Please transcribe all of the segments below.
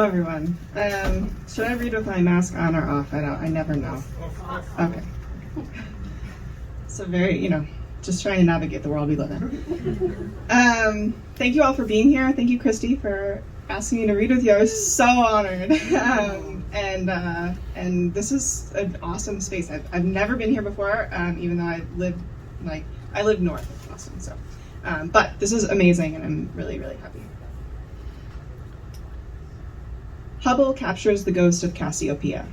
everyone. Should I read with my mask on or off? I never know. Okay. So very, just trying to navigate the world we live in. Thank you all for being here. Thank you, Christy, for asking me to read with you. I was so honored. And this is an awesome space. I've never been here before, even though I live north of Boston. So, but this is amazing, and I'm really, really happy. Hubble captures the ghost of Cassiopeia.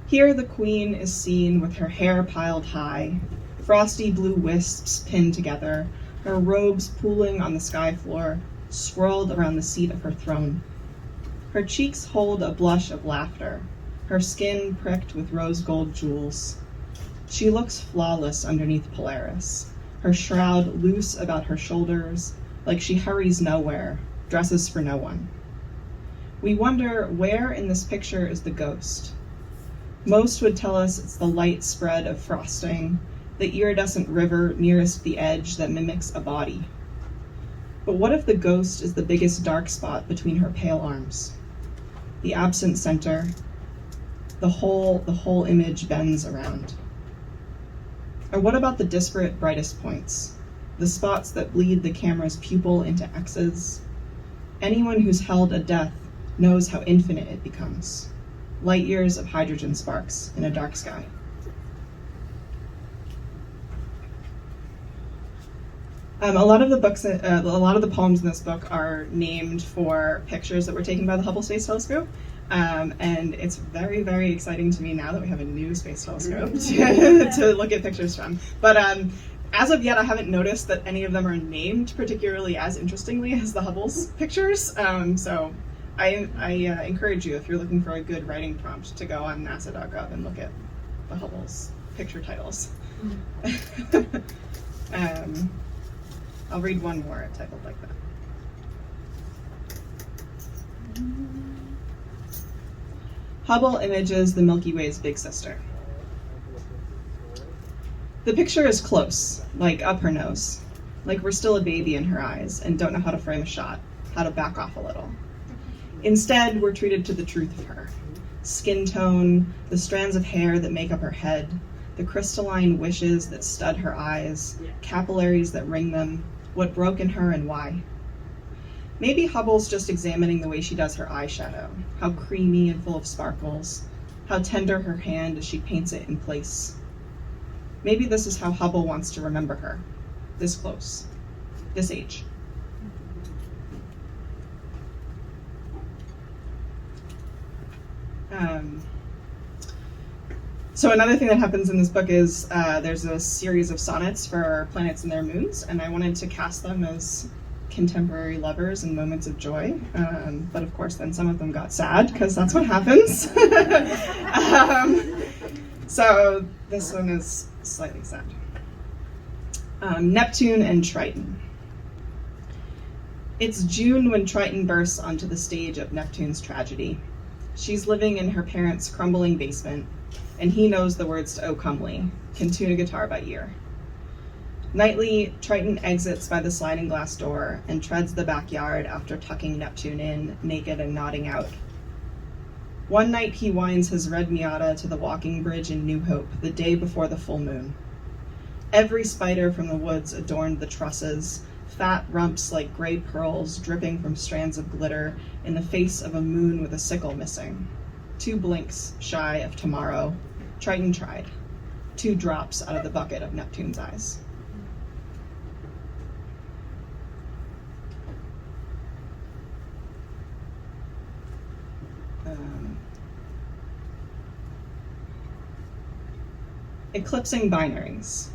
Here the queen is seen with her hair piled high, frosty blue wisps pinned together, her robes pooling on the sky floor, swirled around the seat of her throne. Her cheeks hold a blush of laughter, her skin pricked with rose gold jewels. She looks flawless underneath Polaris, her shroud loose about her shoulders, like she hurries nowhere, dresses for no one. We wonder where in this picture is the ghost. Most would tell us it's the light spread of frosting, the iridescent river nearest the edge that mimics a body. But what if the ghost is the biggest dark spot between her pale arms? The absent center, the whole image bends around. Or what about the disparate brightest points, the spots that bleed the camera's pupil into X's? Anyone who's held a death knows how infinite it becomes. Light years of hydrogen sparks in a dark sky. A lot of the poems in this book are named for pictures that were taken by the Hubble Space Telescope, and it's very, very exciting to me now that we have a new space telescope to look at pictures from. But as of yet, I haven't noticed that any of them are named particularly as interestingly as the Hubble's pictures. So I encourage you, if you're looking for a good writing prompt, to go on nasa.gov and look at the Hubble's picture titles. I'll read one more titled like that. Hubble images the Milky Way's big sister. The picture is close, like up her nose, like we're still a baby in her eyes and don't know how to frame a shot, how to back off a little. Instead, we're treated to the truth of her. Skin tone, the strands of hair that make up her head, the crystalline wishes that stud her eyes, capillaries that ring them, what broke in her and why. Maybe Hubble's just examining the way she does her eyeshadow, how creamy and full of sparkles, how tender her hand as she paints it in place. Maybe this is how Hubble wants to remember her, this close, this age. So another thing that happens in this book is there's a series of sonnets for planets and their moons, and I wanted to cast them as contemporary lovers and moments of joy, but of course then some of them got sad, because that's what happens. So this one is slightly sad. Neptune and Triton. It's June when Triton bursts onto the stage of Neptune's tragedy. She's living in her parents' crumbling basement, and he knows the words to O Comely, can tune a guitar by ear. Nightly, Triton exits by the sliding glass door and treads the backyard after tucking Neptune in, naked and nodding out. One night he winds his red Miata to the walking bridge in New Hope, the day before the full moon. Every spider from the woods adorned the trusses, fat rumps like gray pearls dripping from strands of glitter in the face of a moon with a sickle missing. 2 blinks shy of tomorrow, Triton tried. 2 drops out of the bucket of Neptune's eyes. Eclipsing Binaries.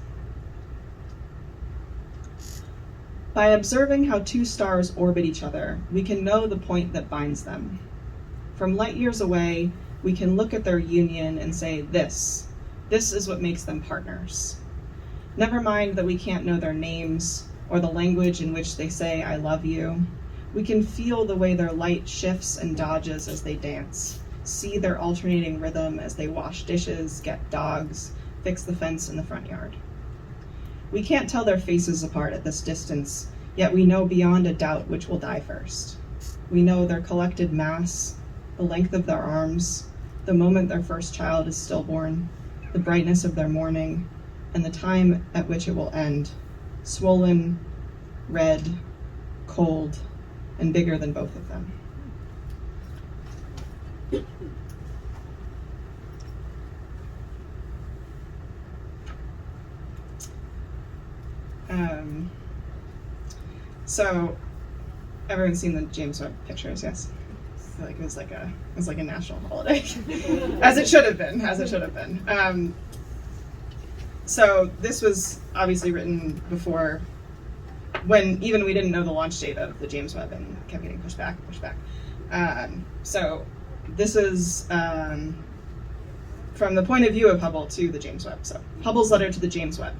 By observing how 2 stars orbit each other, we can know the point that binds them. From light years away, we can look at their union and say, this is what makes them partners. Never mind that we can't know their names or the language in which they say, I love you. We can feel the way their light shifts and dodges as they dance, see their alternating rhythm as they wash dishes, get dogs, fix the fence in the front yard. We can't tell their faces apart at this distance, yet we know beyond a doubt which will die first. We know their collected mass, the length of their arms, the moment their first child is stillborn, the brightness of their morning, and the time at which it will end, swollen, red, cold, and bigger than both of them. So everyone's seen the James Webb pictures, yes? I feel like it was like a national holiday, as it should have been. So this was obviously written before, when even we didn't know the launch date of the James Webb and kept getting pushed back. So this is from the point of view of Hubble to the James Webb. So Hubble's letter to the James Webb.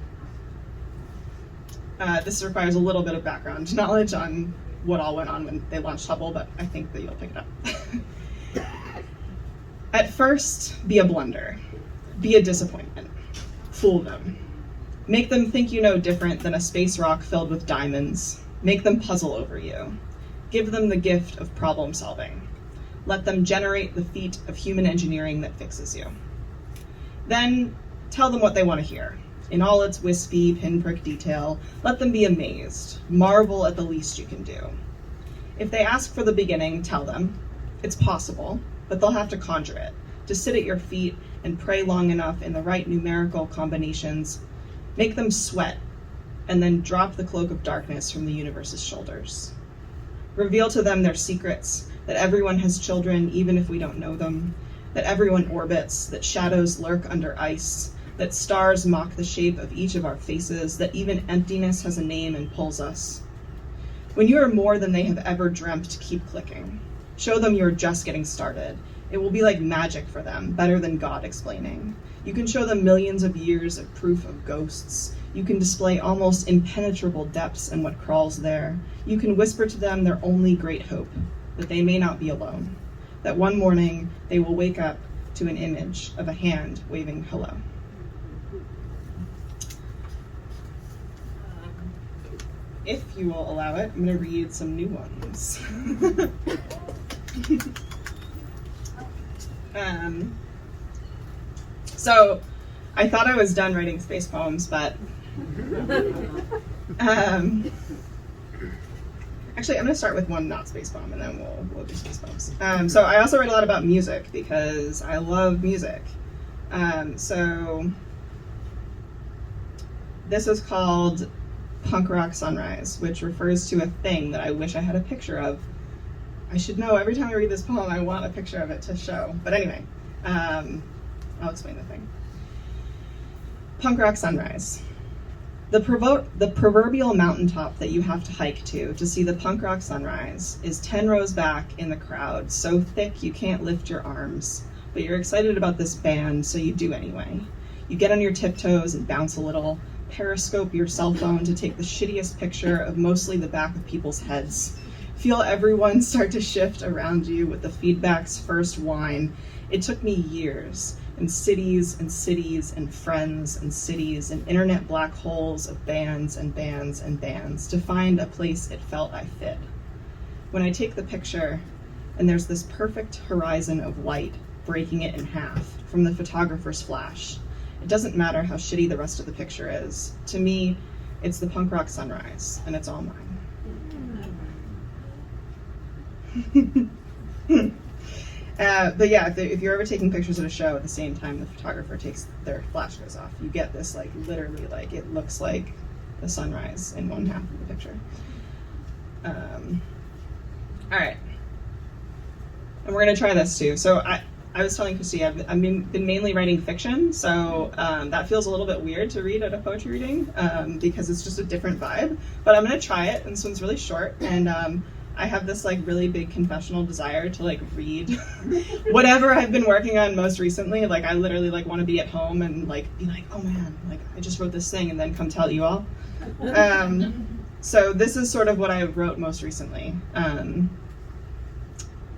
This requires a little bit of background knowledge on what all went on when they launched Hubble, but I think that you'll pick it up. At first, be a blunder. Be a disappointment. Fool them. Make them think you know different than a space rock filled with diamonds. Make them puzzle over you. Give them the gift of problem solving. Let them generate the feat of human engineering that fixes you. Then tell them what they want to hear. In all its wispy, pinprick detail, let them be amazed. Marvel at the least you can do. If they ask for the beginning, tell them it's possible, but they'll have to conjure it, to sit at your feet and pray long enough in the right numerical combinations. Make them sweat, and then drop the cloak of darkness from the universe's shoulders. Reveal to them their secrets, that everyone has children even if we don't know them, that everyone orbits, that shadows lurk under ice, that stars mock the shape of each of our faces, that even emptiness has a name and pulls us. When you are more than they have ever dreamt, keep clicking. Show them you're just getting started. It will be like magic for them, better than God explaining. You can show them millions of years of proof of ghosts. You can display almost impenetrable depths and what crawls there. You can whisper to them their only great hope, that they may not be alone, that one morning they will wake up to an image of a hand waving hello. If you will allow it, I'm going to read some new ones. So I thought I was done writing space poems, but actually I'm going to start with one not space poem, and then we'll do space poems. So I also write a lot about music because I love music. So this is called Punk Rock Sunrise, which refers to a thing that I wish I had a picture of. I should know every time I read this poem I want a picture of it to show. But anyway, I'll explain the thing. Punk Rock Sunrise. The proverbial mountaintop that you have to hike to see the punk rock sunrise is 10 rows back in the crowd, so thick you can't lift your arms. But you're excited about this band, so you do anyway. You get on your tiptoes and bounce a little, periscope your cell phone to take the shittiest picture of mostly the back of people's heads. Feel everyone start to shift around you with the feedback's first whine. It took me years, and cities and cities and friends and cities and internet black holes of bands and bands and bands to find a place it felt I fit. When I take the picture, and there's this perfect horizon of light breaking it in half from the photographer's flash, it doesn't matter how shitty the rest of the picture is. To me, it's the punk rock sunrise, and it's all mine. But yeah, if you're ever taking pictures at a show at the same time the photographer takes their flash goes off, you get this like literally like it looks like the sunrise in one half of the picture. All right, and we're gonna try this too. So I was telling Christy I've been mainly writing fiction, so that feels a little bit weird to read at a poetry reading because it's just a different vibe. But I'm gonna try it, and this one's really short, and I have this like really big confessional desire to like read whatever I've been working on most recently. Like I literally like want to be at home and like be like, oh man, like I just wrote this thing, and then come tell you all. So this is sort of what I wrote most recently, and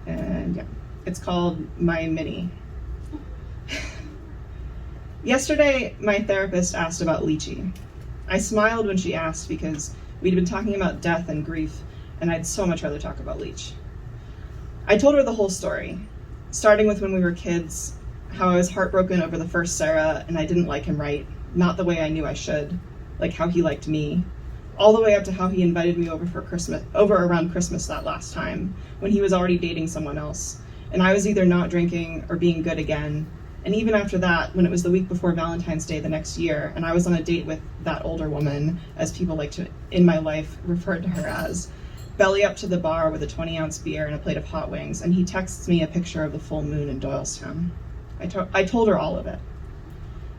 yeah. It's called My Mini. Yesterday, my therapist asked about lychee. I smiled when she asked because we'd been talking about death and grief, and I'd so much rather talk about lychee. I told her the whole story, starting with when we were kids, how I was heartbroken over the first Sarah and I didn't like him right, not the way I knew I should, like how he liked me, all the way up to how he invited me over around Christmas that last time, when he was already dating someone else, and I was either not drinking or being good again. And even after that, when it was the week before Valentine's Day the next year, and I was on a date with that older woman, as people like to, in my life, referred to her as, belly up to the bar with a 20-ounce beer and a plate of hot wings, and he texts me a picture of the full moon in Doylestown. I told her all of it.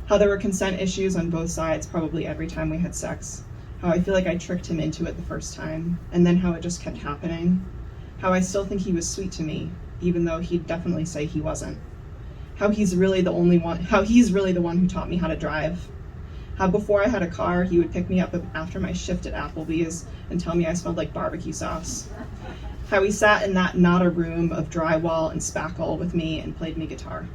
How there were consent issues on both sides probably every time we had sex. How I feel like I tricked him into it the first time, and then how it just kept happening. How I still think he was sweet to me, even though he'd definitely say he wasn't. How he's really the one who taught me how to drive. How before I had a car, he would pick me up after my shift at Applebee's and tell me I smelled like barbecue sauce. How he sat in that not a room of drywall and spackle with me and played me guitar.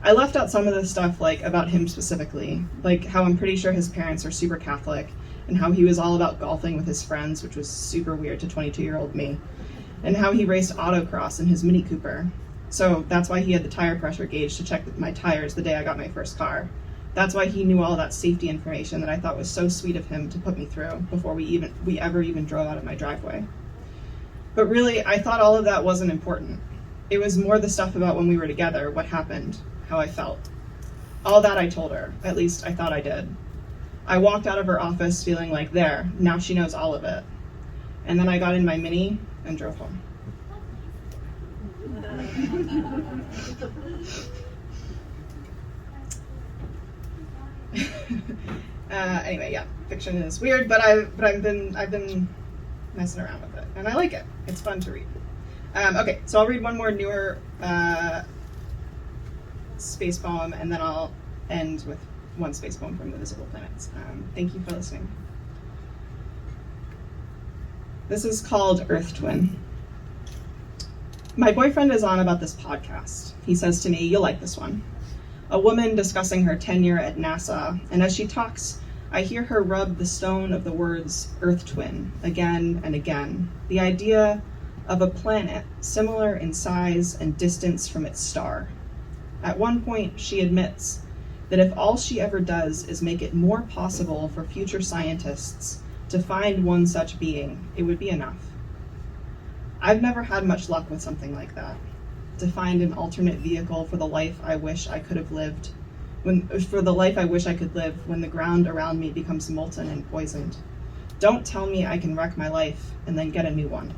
I left out some of the stuff like about him specifically, like how I'm pretty sure his parents are super Catholic and how he was all about golfing with his friends, which was super weird to 22-year-old me, and how he raced autocross in his Mini Cooper. So that's why he had the tire pressure gauge to check my tires the day I got my first car. That's why he knew all that safety information that I thought was so sweet of him to put me through before we ever even drove out of my driveway. But really, I thought all of that wasn't important. It was more the stuff about when we were together, what happened, how I felt. All that I told her, at least I thought I did. I walked out of her office feeling like, there, now she knows all of it. And then I got in my Mini and drove home. Anyway, yeah, fiction is weird, but I've been messing around with it, and I like it. It's fun to read. Okay, so I'll read one more newer space poem, and then I'll end with one space poem from the Visible Planets. Thank you for listening. This is called Earth Twin. My boyfriend is on about this podcast. He says to me, "You'll like this one." A woman discussing her tenure at NASA, and as she talks, I hear her rub the stone of the words Earth Twin again and again. The idea of a planet similar in size and distance from its star. At one point, she admits that if all she ever does is make it more possible for future scientists to find one such being, it would be enough. I've never had much luck with something like that. To find an alternate vehicle for the life I wish I could have lived, when the ground around me becomes molten and poisoned. Don't tell me I can wreck my life and then get a new one.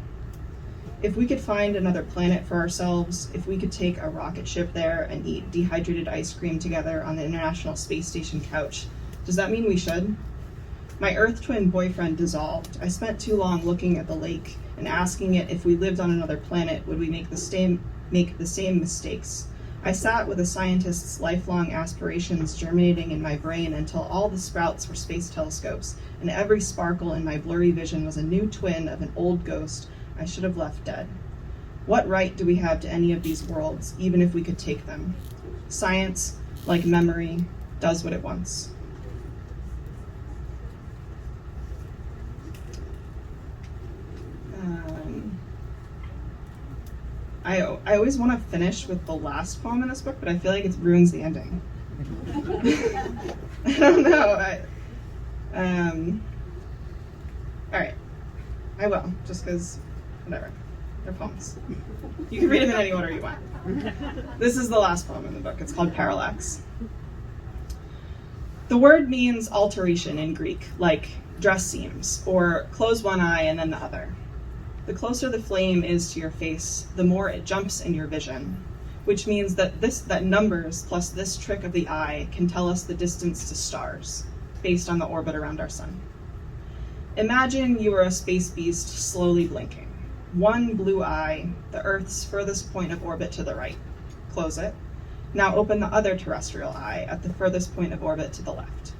If we could find another planet for ourselves, if we could take a rocket ship there and eat dehydrated ice cream together on the International Space Station couch, does that mean we should? My Earth twin boyfriend dissolved. I spent too long looking at the lake and asking it if we lived on another planet, would we make the same mistakes? I sat with a scientist's lifelong aspirations germinating in my brain until all the sprouts were space telescopes, and every sparkle in my blurry vision was a new twin of an old ghost I should have left dead. What right do we have to any of these worlds, even if we could take them? Science, like memory, does what it wants. I always want to finish with the last poem in this book, but I feel like it ruins the ending. I don't know. All right. I will, just because, whatever. They're poems. You can read them in any order you want. This is the last poem in the book. It's called Parallax. The word means alteration in Greek, like dress seams, or close one eye and then the other. The closer the flame is to your face, the more it jumps in your vision, which means that numbers plus this trick of the eye can tell us the distance to stars, based on the orbit around our sun. Imagine you are a space beast slowly blinking. One blue eye, the Earth's furthest point of orbit to the right. Close it. Now open the other terrestrial eye at the furthest point of orbit to the left.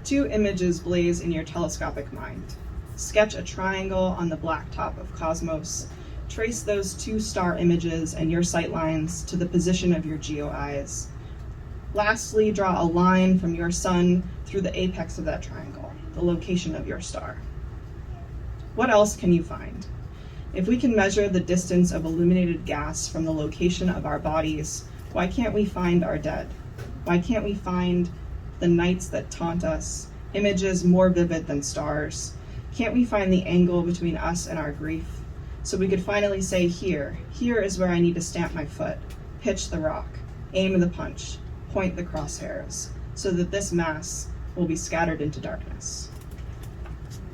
Two images blaze in your telescopic mind. Sketch a triangle on the blacktop of cosmos. Trace those two star images and your sight lines to the position of your geo eyes. Lastly, draw a line from your sun through the apex of that triangle, the location of your star. What else can you find? If we can measure the distance of illuminated gas from the location of our bodies, why can't we find our dead? Why can't we find the nights that taunt us, images more vivid than stars? Can't we find the angle between us and our grief? So we could finally say, here is where I need to stamp my foot, pitch the rock, aim the punch, point the crosshairs, so that this mass will be scattered into darkness.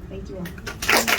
Thank you all.